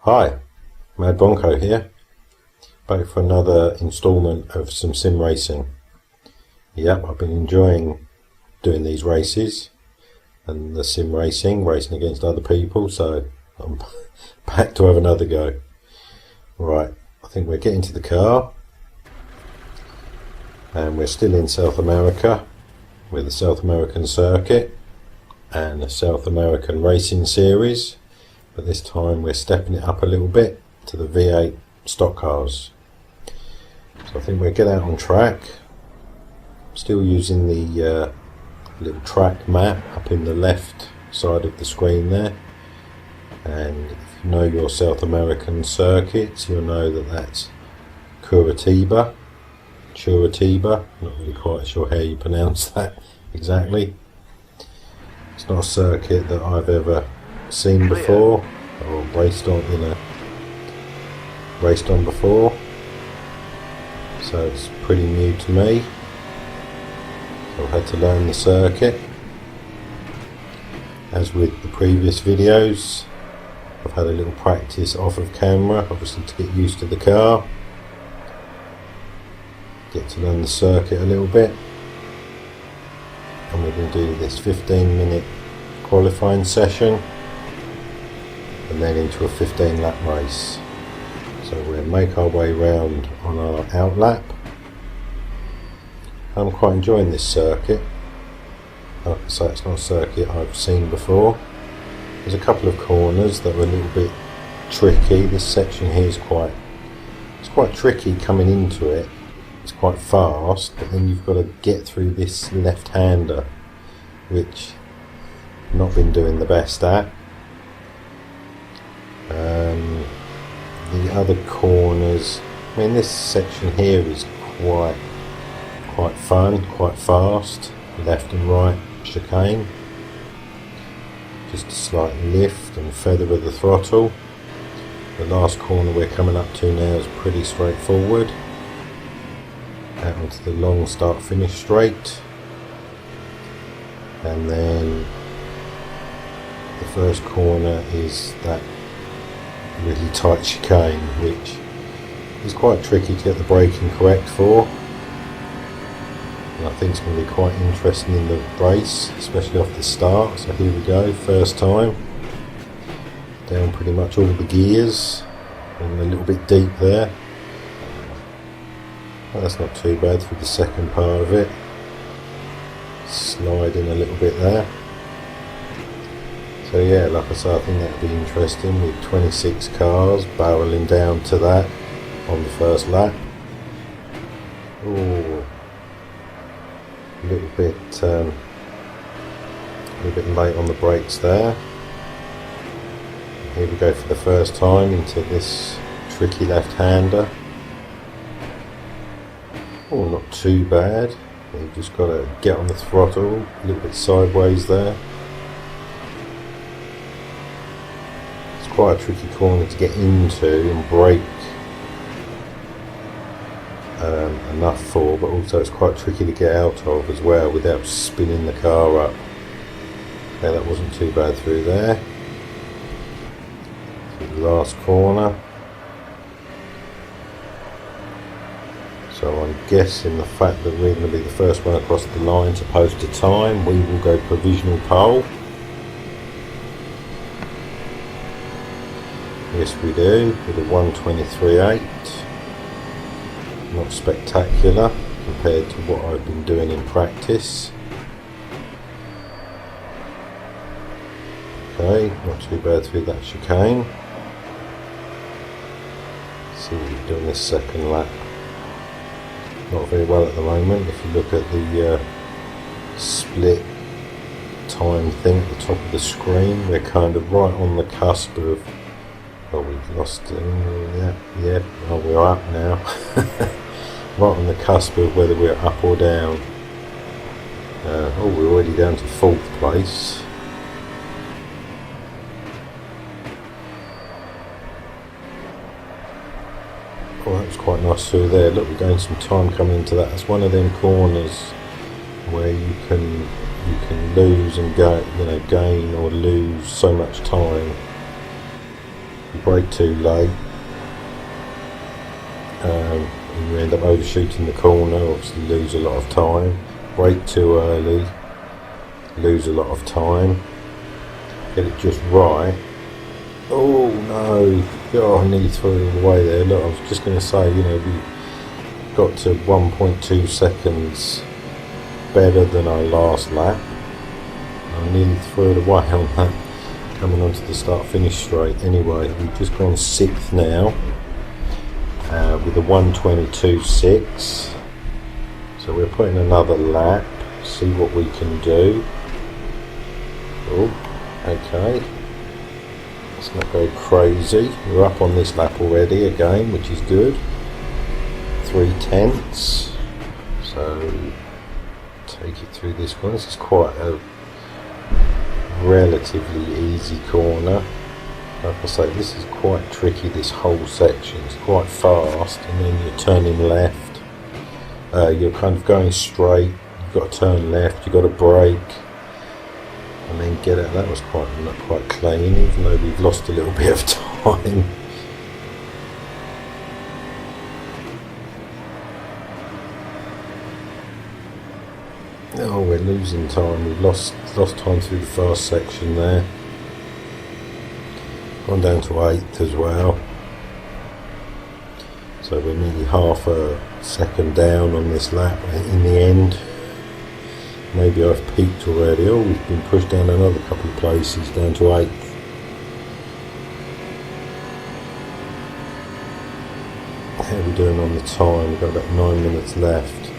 Hi, Madbronco here, back for another instalment of some sim racing. Yep, I've been enjoying doing these races and the sim racing against other people, so I'm back to have another go. Right, I think we're getting to the car and we're still in South America with the South American circuit and the South American racing series. But this time we're stepping it up a little bit to the V8 stock cars. So I think we'll get out on track. Still using the little track map up in the left side of the screen there. And if you know your South American circuits, you'll know that that's Curitiba. Not really quite sure how you pronounce that exactly. It's not a circuit that I've ever seen before or raced on before, so it's pretty new to me. So I've had to learn the circuit. As with the previous videos, I've had a little practice off of camera, obviously to get used to the car, get to learn the circuit a little bit, and we're going to do this 15-minute qualifying session and then into a 15-lap race. So we'll make our way round on our out lap. I'm quite enjoying this circuit. Like I say, it's not a circuit I've seen before. There's a couple of corners that were a little bit tricky. This section here is quite tricky coming into it. It's quite fast, but then you've got to get through this left-hander, which I've not been doing the best at. The other corners, I mean, this section here is quite fun, quite fast, left and right chicane, just a slight lift and feather of the throttle. The last corner we're coming up to now is pretty straightforward, out onto the long start finish straight, and then the first corner is that really tight chicane, which is quite tricky to get the braking correct for, and I think it's going to be quite interesting in the race, especially off the start. So here we go, first time down pretty much all the gears, and a little bit deep there, but that's not too bad through the second part of it, sliding a little bit there. So yeah, like I say, I think that would be interesting with 26 cars barreling down to that on the first lap. Ooh, a little bit late on the brakes there. Here we go for the first time into this tricky left-hander. Oh, not too bad. You've just got to get on the throttle a little bit sideways there. Quite a tricky corner to get into and brake enough for, but also it's quite tricky to get out of as well without spinning the car up. Okay, that wasn't too bad through there. Through the last corner. So I'm guessing the fact that we're going to be the first one across the line to post a time, we will go provisional pole. Yes, we do, with a 1:23.8. Not spectacular compared to what I've been doing in practice. Okay, not too bad through that chicane. Let's see what we're doing this second lap. Not very well at the moment. If you look at the split time thing at the top of the screen, we're kind of right on the cusp of, well, we've lost it. Yeah. Oh, we're up now. Right on the cusp of whether we're up or down. Oh, we're already down to 4th place. Oh, that was quite nice through there. Look, we're going some time coming into that. That's one of them corners where you can lose and gain or lose so much time you brake too late, you end up overshooting the corner, obviously lose a lot of time. Brake too early, lose a lot of time. Get it just right. Oh no, oh, I nearly threw it away there. Look, I was just going to say, you know, we got to 1.2 seconds better than our last lap. I nearly threw it away on that, coming onto the start-finish straight. Anyway, we've just gone 6th now, with a 1:22.6. So we're putting another lap, see what we can do. Oh, okay. Let's not go crazy. We're up on this lap already again, which is good. 3/10. So take it through this one. This is quite a relatively easy corner. Like I say, this is quite tricky, this whole section. It's quite fast, and then you're turning left. You're kind of going straight, you've got to turn left, you've got to brake, and then get it. That was not quite clean, even though we've lost a little bit of time. Oh, we're losing time. We've lost time through the fast section there. Gone down to 8th as well. So we're nearly half a second down on this lap in the end. Maybe I've peaked already. Oh, we've been pushed down another couple of places, down to 8th. How are we doing on the time? We've got about 9 minutes left.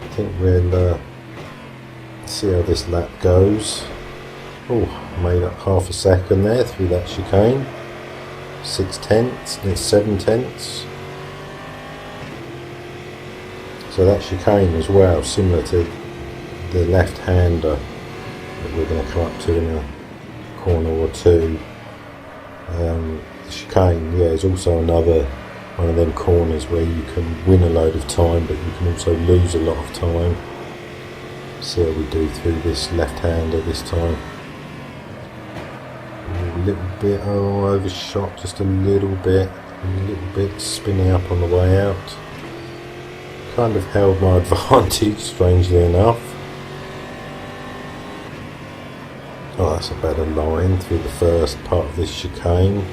I think we'll see how this lap goes. Oh, made up half a second there through that chicane. 6/10, it's 7/10. So that chicane as well, similar to the left-hander that we're going to come up to in a corner or two. The chicane, yeah, is also another one of them corners where you can win a load of time, but you can also lose a lot of time. See how we do through this left-hander this time. A little bit, oh, overshot just a little bit, spinning up on the way out. Kind of held my advantage, strangely enough. Oh, that's a better line through the first part of this chicane.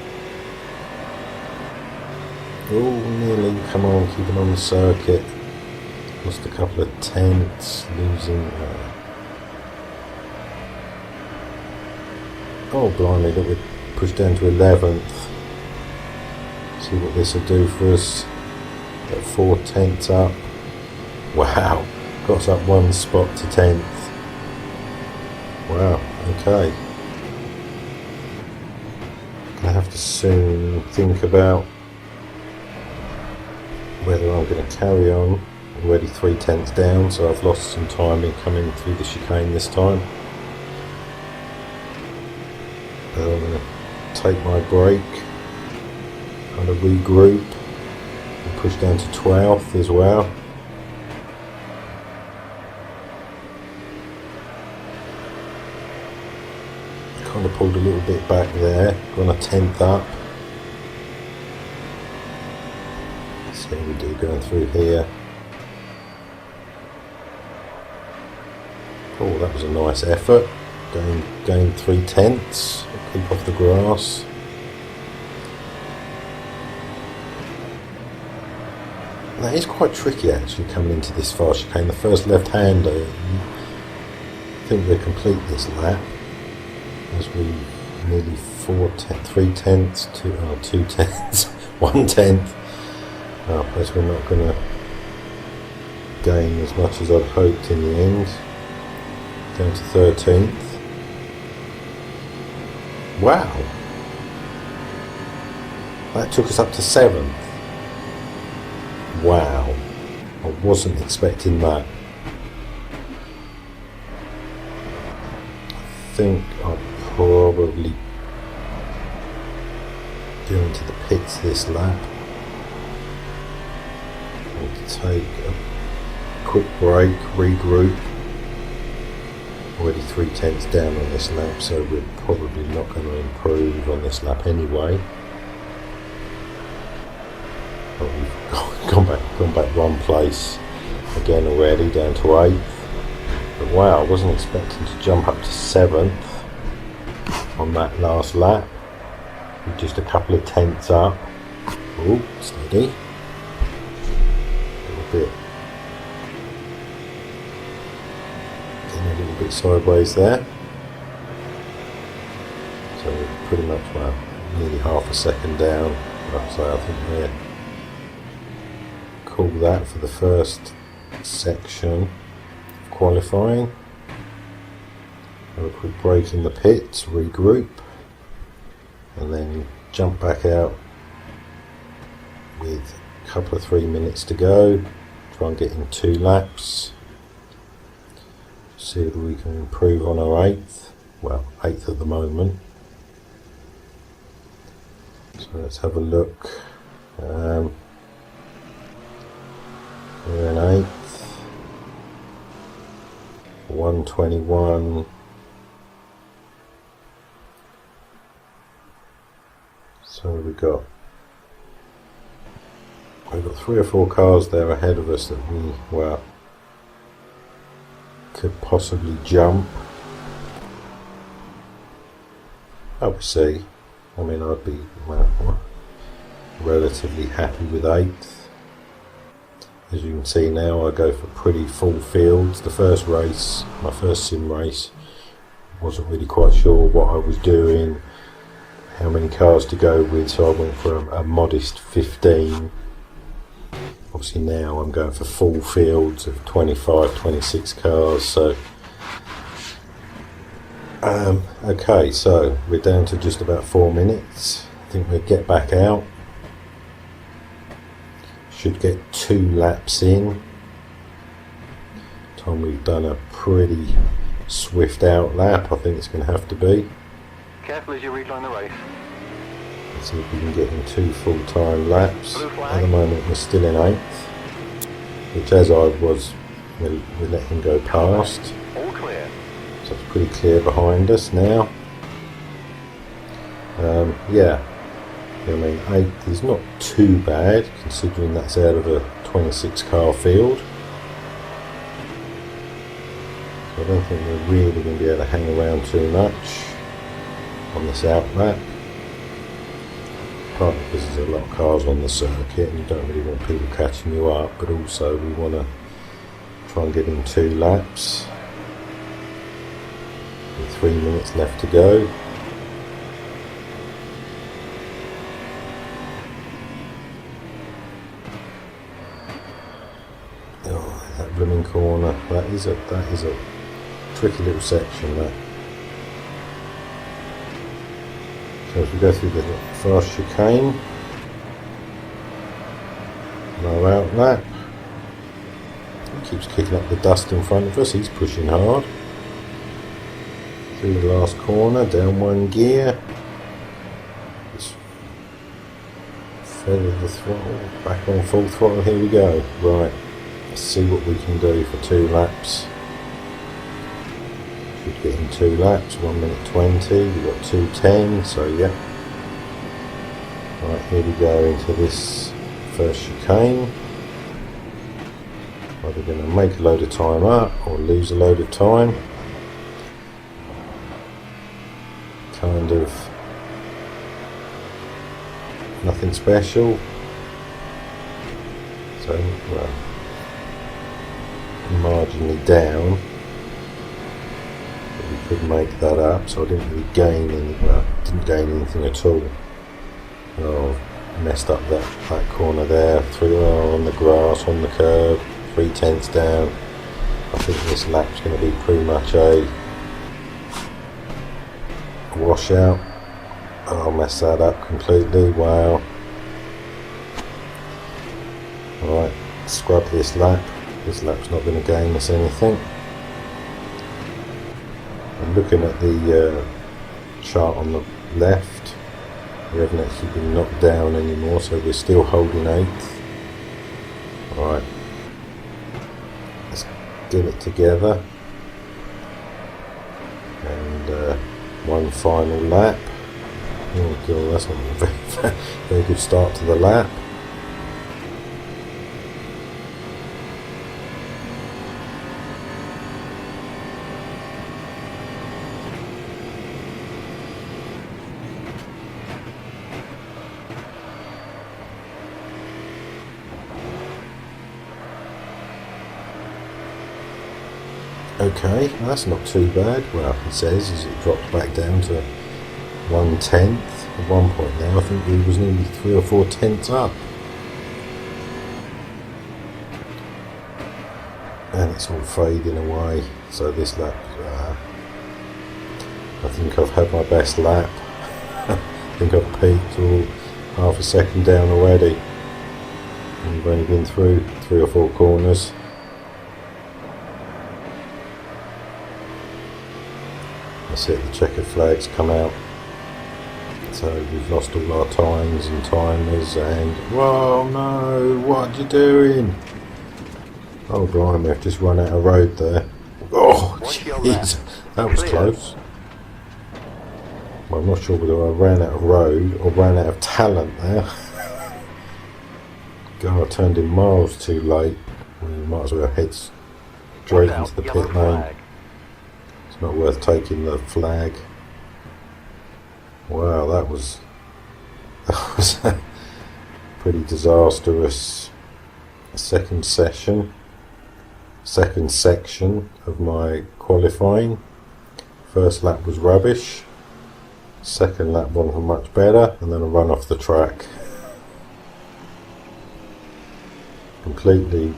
Oh, nearly, come on, keep it on the circuit. Lost a couple of tenths, losing... Oh, blimey, look, we're pushed down to 11th. See what this will do for us. Got 4 tenths up. Wow, got us up 1 spot to 10th. Wow, okay. I have to soon think about whether I'm going to carry on. Already 3 tenths down, so I've lost some time in coming through the chicane this time. I'm going to take my break, kind of regroup, and push down to 12th as well. Kind of pulled a little bit back there, gone a 10th up. Let's see how we do going through here. Oh, that was a nice effort. Gained 3 tenths. Keep off the grass. That is quite tricky actually, coming into this fast chicane. The first left-hander, I think we'll complete this lap as we nearly 3 tenths, 2 tenths, 1 tenth. I guess we're not going to gain as much as I'd hoped in the end. Down to 13th. Wow, that took us up to 7th. Wow, I wasn't expecting that. I think I'll probably go into the pits this lap. I'll take a quick break, regroup, Already 3/10 down on this lap, so we're probably not going to improve on this lap anyway. But we've gone back one place again already, down to 8th. But wow, I wasn't expecting to jump up to 7th on that last lap. We're just a couple of tenths up. Oh, steady. A little bit. Getting a little bit sideways there. So we're pretty much, well, nearly half a second down. So I think we're cool that for the first section of qualifying. Have a quick break in the pits, regroup, and then jump back out with a couple of 3 minutes to go. Try and get in 2 laps. See whether we can improve on our 8th. Well, 8th at the moment. So let's have a look. We're in 8th. 1:21. So we've got 3 or 4 cars there ahead of us that we, well, could possibly jump. I would see. I mean, I'd be, well, relatively happy with 8th. As you can see now, I go for pretty full fields. The first race, my first sim race, wasn't really quite sure what I was doing, how many cars to go with, so I went for a modest 15. Obviously now I'm going for full fields of 25, 26 cars, so okay, so we're down to just about 4 minutes. I think we'll get back out. Should get 2 laps in. Time we've done a pretty swift out lap, I think it's going to have to be. Careful as you rejoin the race. Let's see if we can get in 2 full-time laps. At the moment we're still in 8th, which as I was, we'll let him go past. All clear. So it's pretty clear behind us now. Yeah, I mean 8th is not too bad considering that's out of a 26 car field. So I don't think we're really going to be able to hang around too much on this out lap. Partly because there's a lot of cars on the circuit and you don't really want people catching you up, but also we want to try and get in 2 laps. With 3 minutes left to go. Oh, that blooming corner. That is a tricky little section, that. So if we go through the fast chicane, no out lap. He keeps kicking up the dust in front of us, he's pushing hard. Through the last corner, down 1 gear. Just feather the throttle, back on full throttle, here we go. Right, let's see what we can do for 2 laps. Should get in 2 laps, 1 minute 20, we've got 2:10, so yeah. Right, here we go into this first chicane. Either going to make a load of time up or lose a load of time. Kind of nothing special. So, well, marginally down. But we could make that up, so I didn't really gain any, well, didn't gain anything at all. Oh, messed up that corner there. 3 on the grass, on the curb, 3/10 down. I think this lap's going to be pretty much a washout. Oh, I'll mess that up completely. Wow. Alright, scrub this lap. This lap's not going to gain us anything. I'm looking at the chart on the left. We haven't actually been knocked down anymore, so we're still holding 8th. Alright, let's get it together. one final lap. Oh god, that's not a very, very good start to the lap. Okay, well, that's not too bad. Well, it says as it drops back down to 1/10. At one point now, I think he was nearly 3 or 4 tenths up. And it's all fading away. So this lap, I think I've had my best lap. I think I've peaked all half a second down already. And we've only been through 3 or 4 corners. That's it, the checkered flags come out. So we've lost all our times and timers and... Whoa, no, what are you doing? Oh, blimey, I've just run out of road there. Oh, jeez, that was close. Well, I'm not sure whether I ran out of road or ran out of talent there. God, I turned in miles too late. Well, you might as well head straight into the pit lane. It's not worth taking the flag. Wow, that was a pretty disastrous second section of my qualifying. First lap was rubbish. Second lap wasn't much better, and then I run off the track. Completely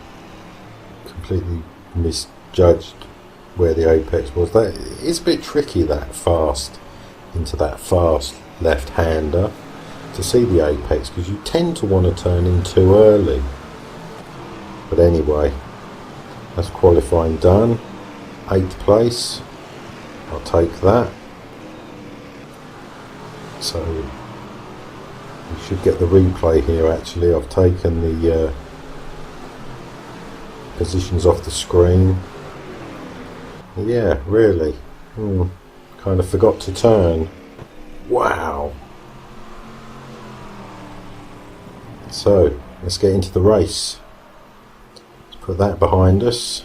misjudged where the apex was. That it's a bit tricky, that fast into that fast left-hander, to see the apex, because you tend to want to turn in too early. But anyway, that's qualifying done. 8th place, I'll take that. So you should get the replay here. Actually, I've taken the positions off the screen. Yeah, really. Kind of forgot to turn. Wow. So, let's get into the race. Let's put that behind us.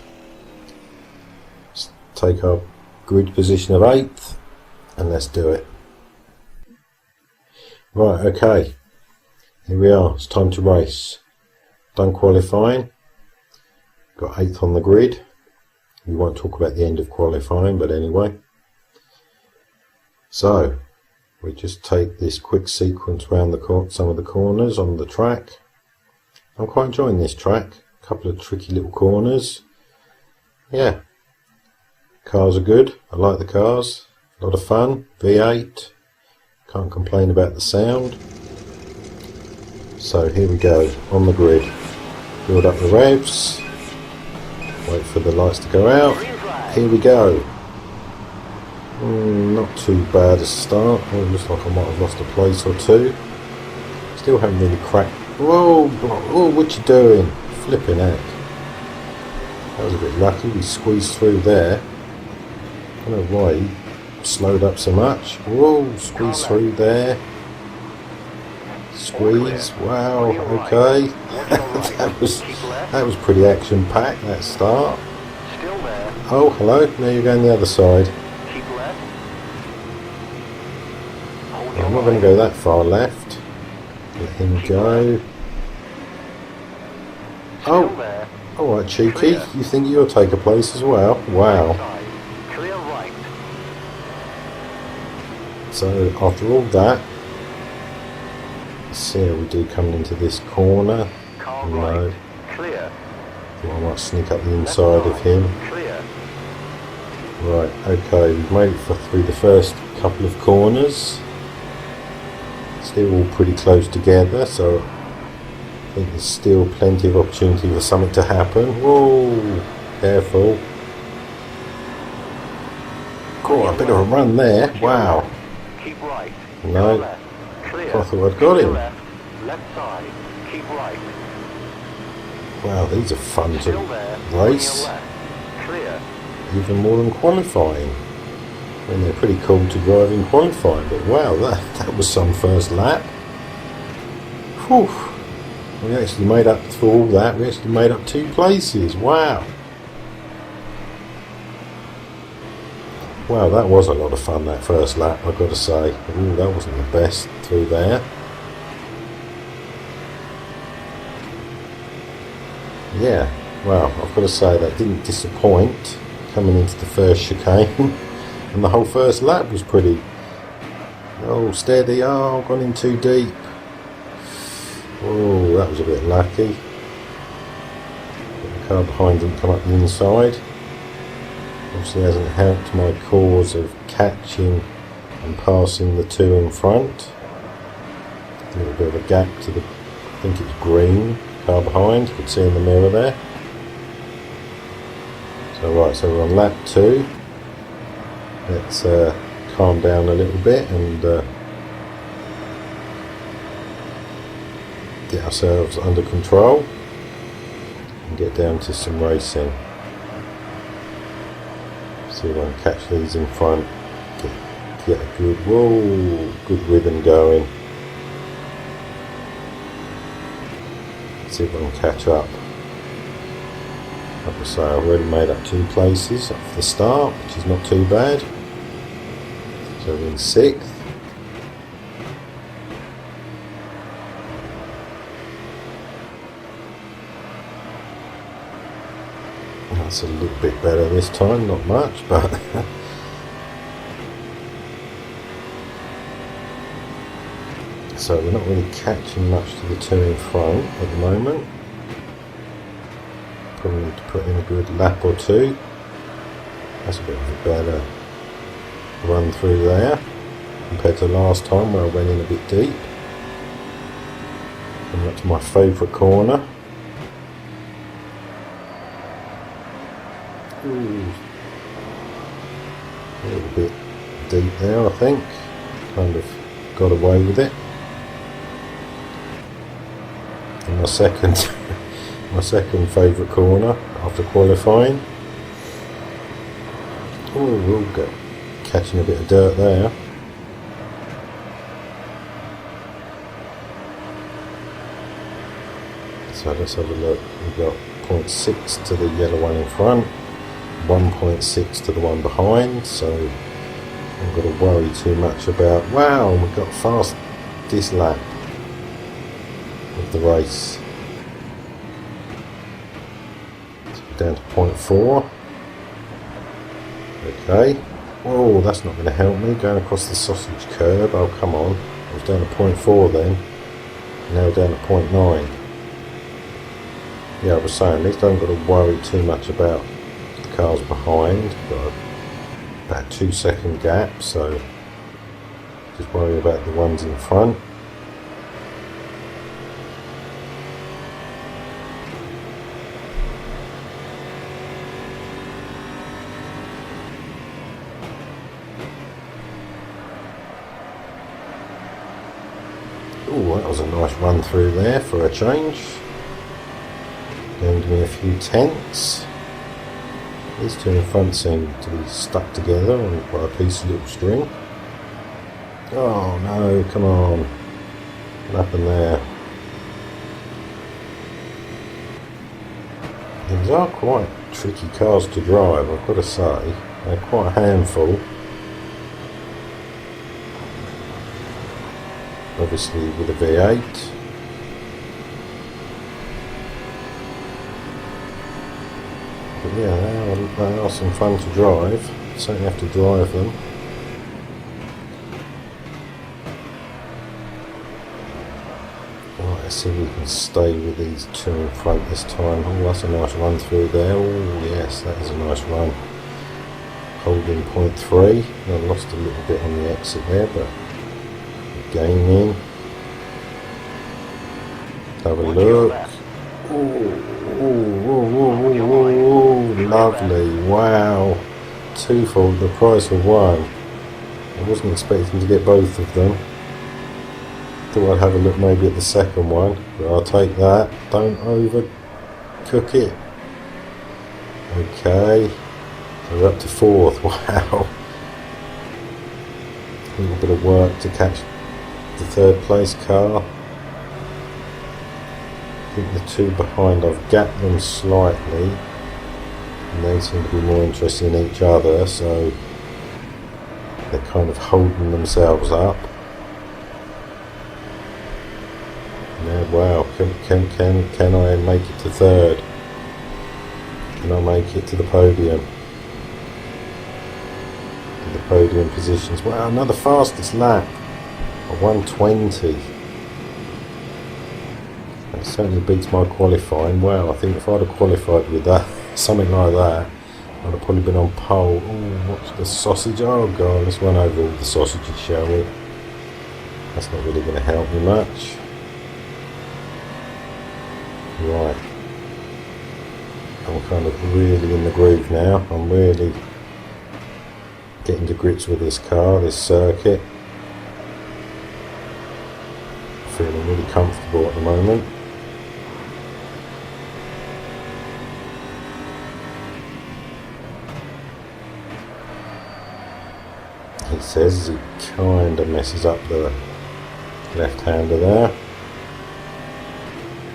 Let's take our grid position of 8th and let's do it. Right, okay. Here we are. It's time to race. Done qualifying. Got 8th on the grid. We won't talk about the end of qualifying, but anyway. So, we just take this quick sequence round some of the corners on the track. I'm quite enjoying this track. A couple of tricky little corners. Yeah. Cars are good. I like the cars. A lot of fun. V8. Can't complain about the sound. So here we go. On the grid. Build up the revs. Wait for the lights to go out. Here we go. Not too bad a start. Oh, it looks like I might have lost a place or two. Still haven't really cracked. Whoa! Oh, what you doing? Flipping heck. That was a bit lucky. We squeezed through there. I don't know why he slowed up so much. Whoa! Squeeze through there. Squeeze. Wow. Okay. that was pretty action packed. That start. Oh, hello. Now you're going the other side. I'm not going to go that far left. Let him go. Oh, alright cheeky, you think you'll take a place as well? Wow. So after all that, let's see how we do coming into this corner. No. Thought I might sneak up the inside of him. Right, okay, we've made it through the first couple of corners. Still all pretty close together, so I think there's still plenty of opportunity for something to happen. Whoa, careful. Cool, a bit of a run there. Wow. No, I thought I'd got him. Wow, these are fun to race. Even more than qualifying. And they're pretty cool to drive in qualifying, but wow, that was some first lap. Whew. We actually made up for all that. We actually made up 2 places. Wow. Wow, that was a lot of fun, that first lap, I've got to say. Ooh, that wasn't the best through there. Yeah, well, I've got to say that didn't disappoint coming into the first chicane. And the whole first lap was pretty... Oh, steady. Oh, gone in too deep. Oh, that was a bit lucky. The car behind didn't come up the inside. Obviously hasn't helped my cause of catching and passing the 2 in front. A little bit of a gap to the... I think it's green car behind. You could see in the mirror there. So right, so we're on lap 2. Let's calm down a little bit and get ourselves under control and get down to some racing. See if I can catch these in front, get a good rhythm going. See if I can catch up. Like I say, I've already made up 2 places off the start, which is not too bad. So we're in 6th. That's a little bit better this time, not much, but so we're not really catching much to the 2 in front at the moment. Probably need to put in a good lap or 2. That's a bit of a better run through there compared to last time where I went in a bit deep. Coming up to my favourite corner. Ooh. A little bit deep there, I think. Kind of got away with it. And my second my second favourite corner after qualifying. Oh, we'll get catching a bit of dirt there. So let's have a look. We've got 0.6 to the yellow one in front, 1.6 to the one behind, so I'm not got to worry too much about... Wow, we've got fast this lap of the race. So we're down to 0.4. Okay. Whoa, that's not going to help me going across the sausage curb. Oh, come on. I was down to 0.4 then. Now down to 0.9. Yeah, I was saying, at least I haven't got to worry too much about the cars behind. Got about 2 second gap, so just worry about the ones in front. Oh, that was a nice run through there for a change. Gained me a few tenths. These 2 in front seem to be stuck together on quite a piece of little string. Oh no, come on. What happened there? These are quite tricky cars to drive, I've got to say. They're quite a handful. Obviously with a V8. But yeah, they are some fun to drive. You certainly have to drive them. Right, let's see if we can stay with these 2 in front this time. Oh, that's a nice run through there. Oh yes, that is a nice run. Holding 0.3. I lost a little bit on the exit there, but gaining. Have a look. Oh, lovely. Wow. 2 for the price of 1. I wasn't expecting to get both of them. Thought I'd have a look maybe at the second one, but I'll take that. Don't overcook it. Okay. So we're up to 4th. Wow. A little bit of work to catch the third place car. I think the two behind, I've gapped them slightly and they seem to be more interested in each other, so they're kind of holding themselves up. Now, wow, can I make it to third? Can I make it to the podium? To the podium positions. Wow, another fastest lap. A 120. That certainly beats my qualifying. Well, I think if I'd have qualified with that, something like that, I'd have probably been on pole. Oh, what's the sausage? Oh god, let's run over all the sausages, shall we? That's not really going to help me much. Right. I'm kind of really in the groove now. I'm really getting to grips with this car, this circuit. Feeling really comfortable at the moment. He says he kind of messes up the left-hander there.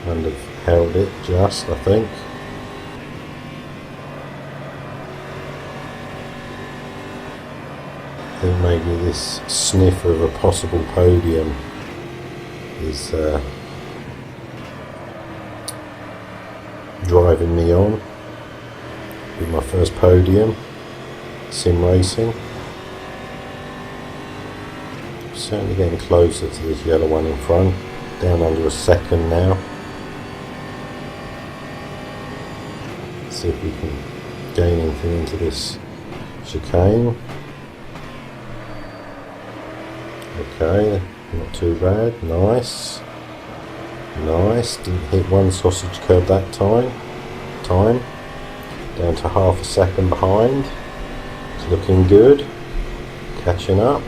Kind of held it just, I think. I think maybe this sniff of a possible podium is driving me on. With my first podium, sim racing. Certainly getting closer to this yellow one in front. Down under a second now. See if we can gain anything into this chicane. Okay, not too bad. Nice. Nice. Didn't hit one sausage curb that time. Down to half a second behind. It's looking good. Catching up.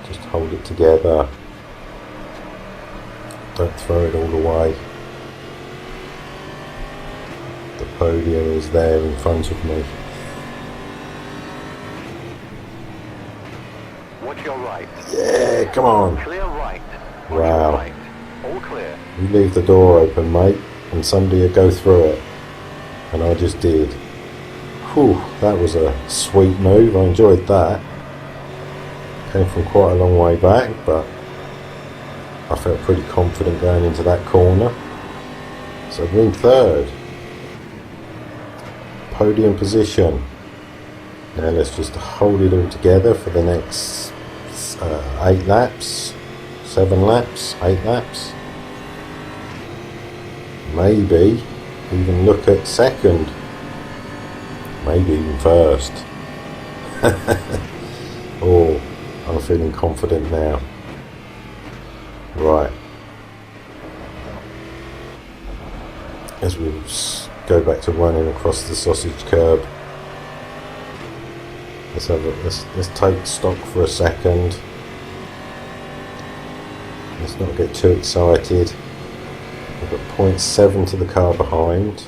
Just hold it together. Don't throw it all away. The podium is there in front of me. Watch your right. Yeah, come on. Clear right. Watch Wow. your right. All clear. You leave the door open, mate, and somebody will go through it. And I just did. Whew, that was a sweet move. I enjoyed that. Came from quite a long way back, but I felt pretty confident going into that corner. So we're in third. Podium position. Now let's just hold it all together for the next 8 laps, 7 laps, 8 laps. Maybe even look at second. Maybe even first. Oh, I'm feeling confident now. Right. As we go back to running across the sausage curb. Let's take stock for a second. Let's not get too excited. I've got 0.7 to the car behind,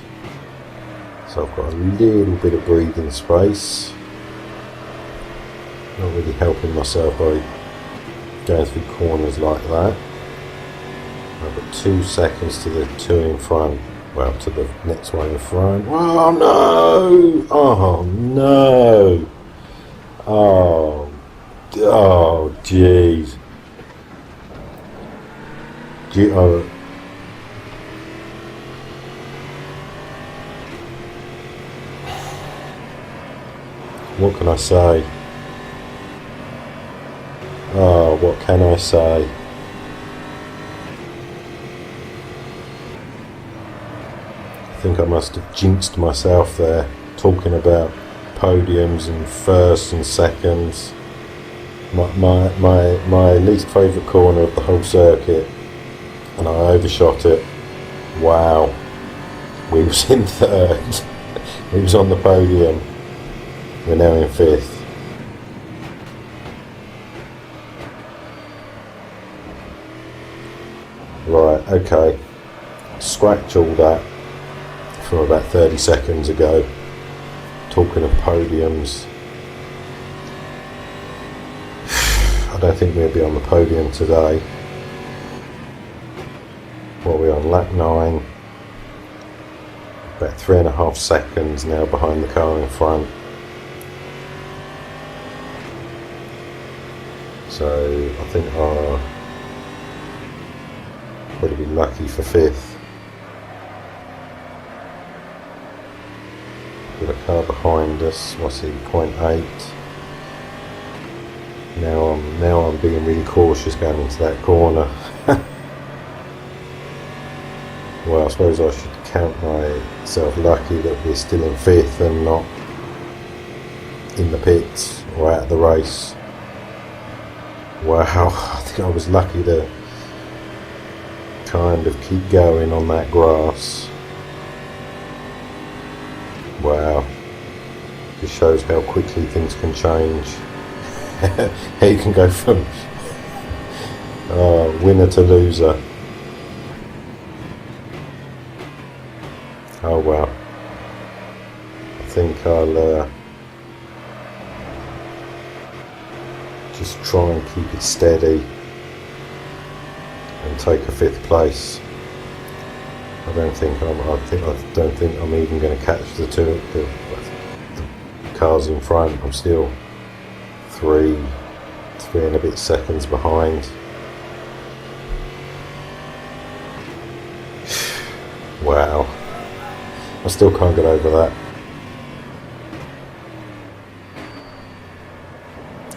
so I've got a little bit of breathing space. Not really helping myself by going through corners like that. I've got 2 seconds to the 2 in front. Well, to the next one in front. Oh no! Oh no! Oh jeez. What can I say? Oh, what can I say? I think I must have jinxed myself there, talking about podiums and firsts and seconds. My least favourite corner of the whole circuit, and I overshot it. Wow. We was in third. We was on the podium. We're now in 5th. Right, okay. Scratch all that from about 30 seconds ago. Talking of podiums don't think we'll be on the podium today. Well, we're on lap 9, about 3.5 seconds now behind the car in front. So I think I'll probably be lucky for 5th. With a car behind us, what's he, 0.8. Now I'm being really cautious going into that corner. Well, I suppose I should count myself lucky that we're still in 5th and not in the pits or out of the race. Wow, I think I was lucky to kind of keep going on that grass. Wow, just shows how quickly things can change. How you can go from winner to loser. Oh well, I think I'll just try and keep it steady and take a 5th place. I don't think I'm even going to catch the cars in front. I'm still 3 and a bit seconds behind. Wow, I still can't get over that.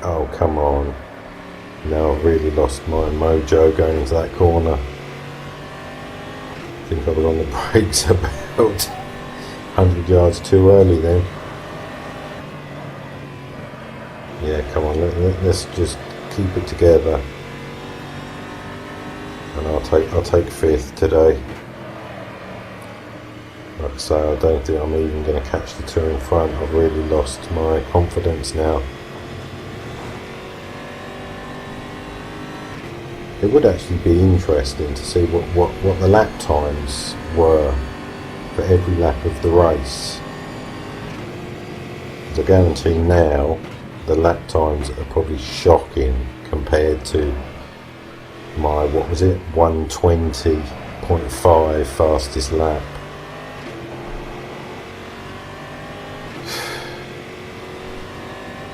Oh, come on. Now I've really lost my mojo going into that corner. I think I was on the brakes about 100 yards too early then. Yeah, come on, let's just keep it together. And I'll take 5th today. Like I say, I don't think I'm even going to catch the 2 in front. I've really lost my confidence now. It would actually be interesting to see what the lap times were for every lap of the race. Because I guarantee now the lap times are probably shocking compared to my, 120.5 fastest lap.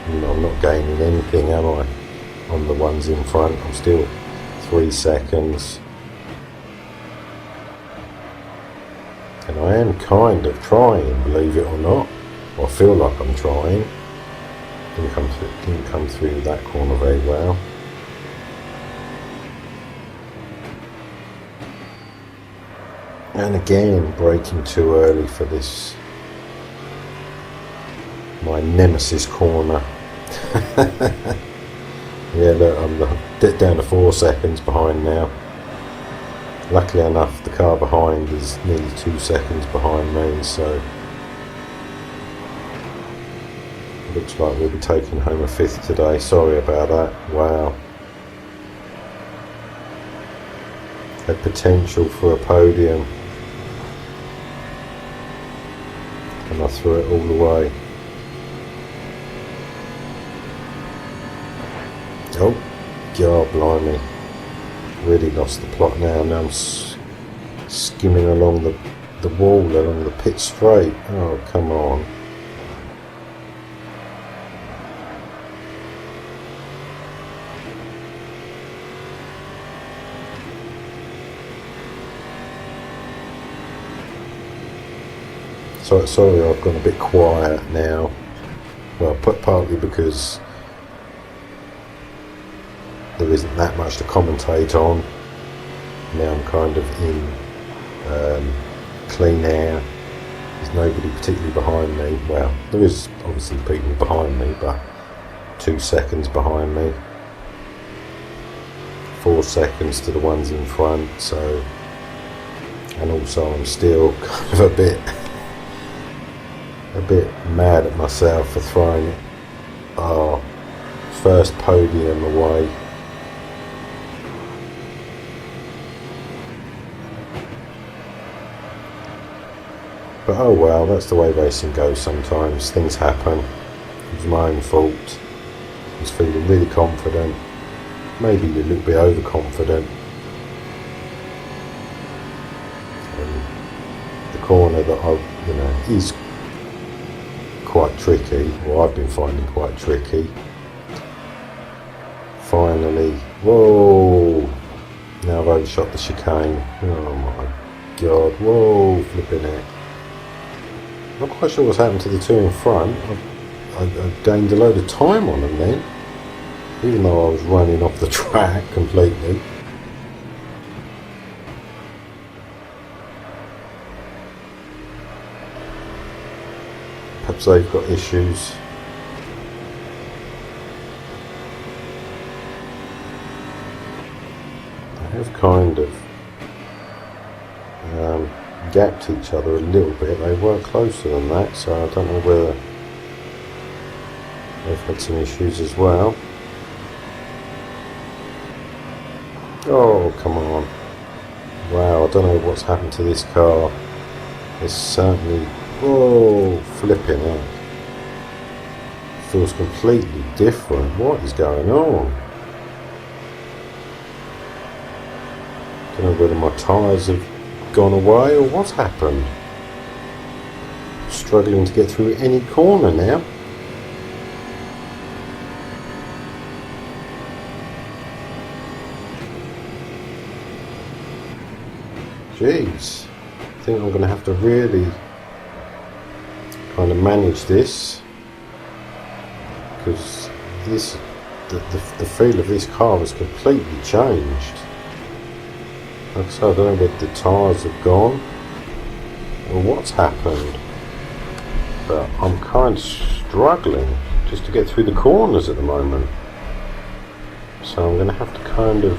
I'm not gaining anything, am I, on the ones in front? I'm still 3 seconds. And I am kind of trying, believe it or not. Or I feel like I'm trying. Didn't come through that corner very well. And again, braking too early for this, my nemesis corner. Yeah, look, I'm down to 4 seconds behind now. Luckily enough, the car behind is nearly 2 seconds behind me, so it looks like we'll be taking home a 5th today. Sorry about that. Wow. Had potential for a podium, and I threw it all away. Oh, God blimey. Really lost the plot now. Now I'm skimming along the wall, along the pit straight. Oh, come on. So, sorry, I've gone a bit quiet now. Well, partly because there isn't that much to commentate on. Now I'm kind of in clean air. There's nobody particularly behind me. Well, there is obviously people behind me, but 2 seconds behind me. 4 seconds to the ones in front, so, and also I'm still kind of a bit mad at myself for throwing our first podium away. But oh well, that's the way racing goes sometimes. Things happen. It was my own fault. I was feeling really confident. maybe a little bit overconfident. And the corner that is quite tricky, or I've been finding quite tricky. Finally, whoa! Now I've overshot the chicane. Oh my god! Whoa! Flipping it. Not quite sure what's happened to the two in front. I gained a load of time on them then, even though I was running off the track completely. Perhaps they've got issues. They have kind of gapped each other a little bit. They were closer than that, so I don't know whether they've had some issues as well. Oh, come on. Wow, I don't know what's happened to this car. It's certainly... Whoa, flipping out. Feels completely different. What is going on? Don't know whether my tyres have gone away or what's happened. Struggling to get through any corner now. Jeez, I think I'm going to have to really kind of manage this, because the feel of this car has completely changed. Like I said, I don't know whether the tyres have gone or what's happened, but I'm kind of struggling just to get through the corners at the moment. So I'm going to have to kind of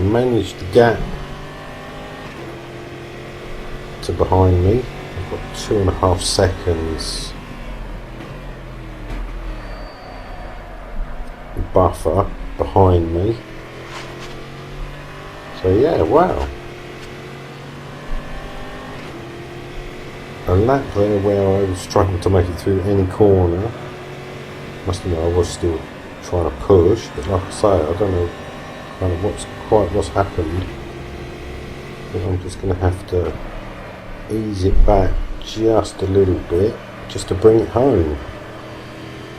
manage the gap to behind me. I've got 2.5 seconds buffer behind me. So yeah, wow. A lap there where I was struggling to make it through any corner. Must admit I was still trying to push, but like I say, I don't know kind of what's happened. I think I'm just going to have to ease it back just a little bit, just to bring it home.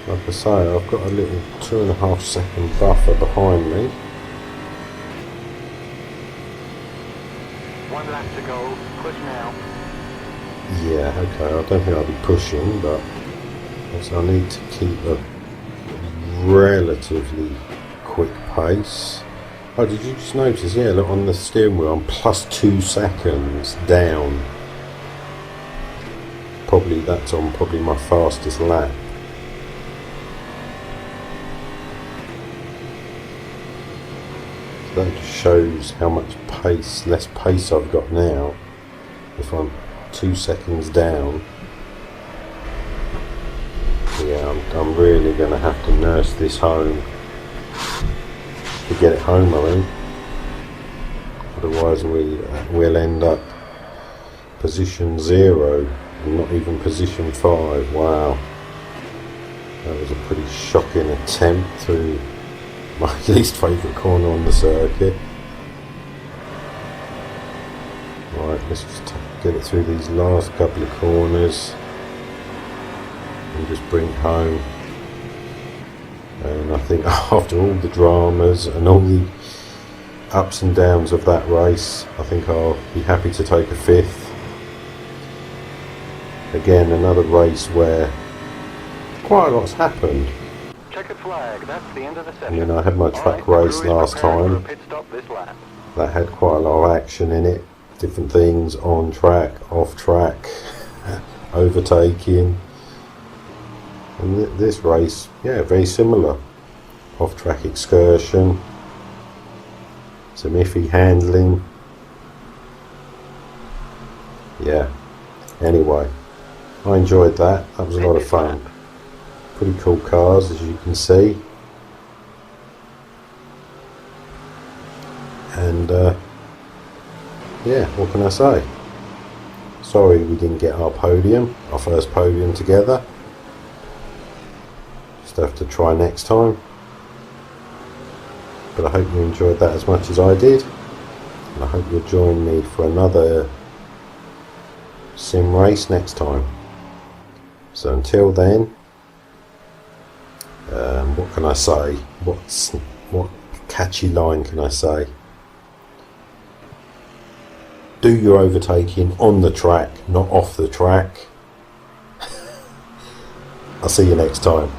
Like I say, I've got a little 2.5 second buffer behind me. 1 lap to go. Push now. Yeah, okay, I don't think I'll be pushing, but also I need to keep a relatively quick pace. Oh, did you just notice? Yeah, look, on the steering wheel I'm plus 2 seconds down. Probably that's on my fastest lap. So that just shows how much less pace I've got now. If I'm 2 seconds down, yeah, I'm really going to have to nurse this home to get it home, I think. Otherwise we'll end up position 0 and not even position 5. Wow, that was a pretty shocking attempt through my least favourite corner on the circuit. Right, let's just get it through these last couple of corners and just bring it home. And I think after all the dramas and all the ups and downs of that race, I think I'll be happy to take a 5th. Again, another race where quite a lot's happened. Checkered flag, that's the end of the I session. mean, I had my track race last time. Pit stop this lap. That had quite a lot of action in it. Different things on track, off track, overtaking. And this race, yeah, very similar. Off track excursion, some iffy handling. Yeah, anyway, I enjoyed that. That was a lot of fun. Pretty cool cars, as you can see. And yeah, what can I say? Sorry we didn't get our first podium together. Just have to try next time. but I hope you enjoyed that as much as I did, and I hope you'll join me for another sim race next time. So until then, what can I say? What catchy line can I say? Do your overtaking on the track, not off the track. I'll see you next time.